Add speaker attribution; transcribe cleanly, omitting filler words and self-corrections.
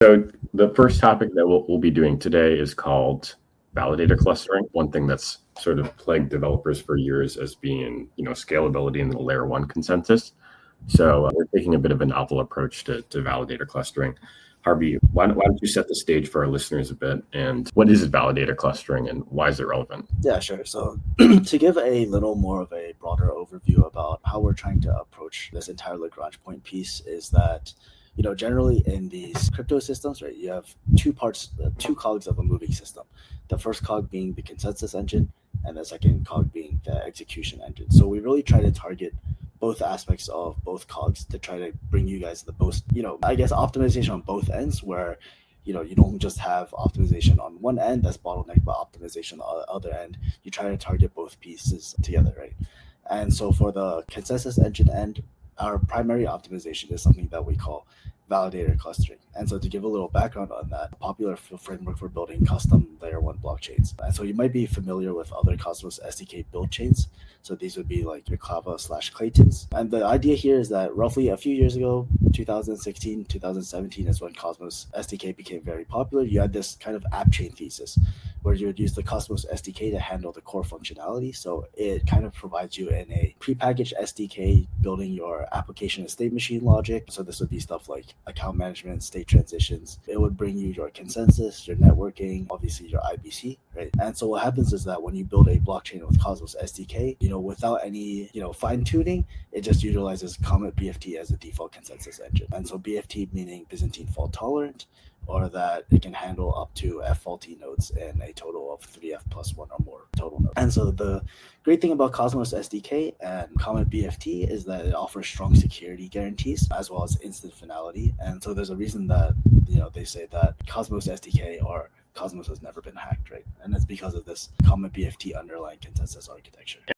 Speaker 1: So the first topic that we'll be doing today is called validator clustering. One thing that's sort of plagued developers for years as being, scalability in the layer one consensus. So we're taking a bit of a novel approach to validator clustering. Harvey, why don't you set the stage for our listeners a bit? And what is validator clustering and why is it relevant?
Speaker 2: Yeah, sure. So to give a little more of a broader overview about how we're trying to approach this entire Lagrange point piece is that, generally in these crypto systems, right, you have two parts, two cogs of a moving system. The first cog being the consensus engine and the second cog being the execution engine. So we really try to target both aspects of both cogs to try to bring you guys the most, I guess, optimization on both ends where you don't just have optimization on one end that's bottlenecked by optimization on the other end. You try to target both pieces together, right? And so for the consensus engine end, our primary optimization is something that we call validator clustering. And so to give a little background on that, a popular framework for building custom layer one blockchains. And so you might be familiar with other Cosmos SDK build chains. So these would be like your Kava/Claytons. And the idea here is that roughly a few years ago, 2016, 2017 is when Cosmos SDK became very popular. You had this kind of app chain thesis where you would use the Cosmos SDK to handle the core functionality. So it kind of provides you in a prepackaged SDK building your application and state machine logic. So this would be stuff like account management, state transitions. It would bring you your consensus, your networking, obviously your IBC, right? And so what happens is that when you build a blockchain with Cosmos SDK, without any, fine tuning, it just utilizes Comet BFT as a default consensus engine. And so BFT meaning Byzantine fault tolerant, or that it can handle up to F faulty nodes in a total of 3F plus one or more total nodes. And so the great thing about Cosmos SDK and Comet BFT is that it offers strong security guarantees as well as instant finality. And so there's a reason that, they say that Cosmos SDK or Cosmos has never been hacked, right? And it's because of this Comet BFT underlying consensus architecture.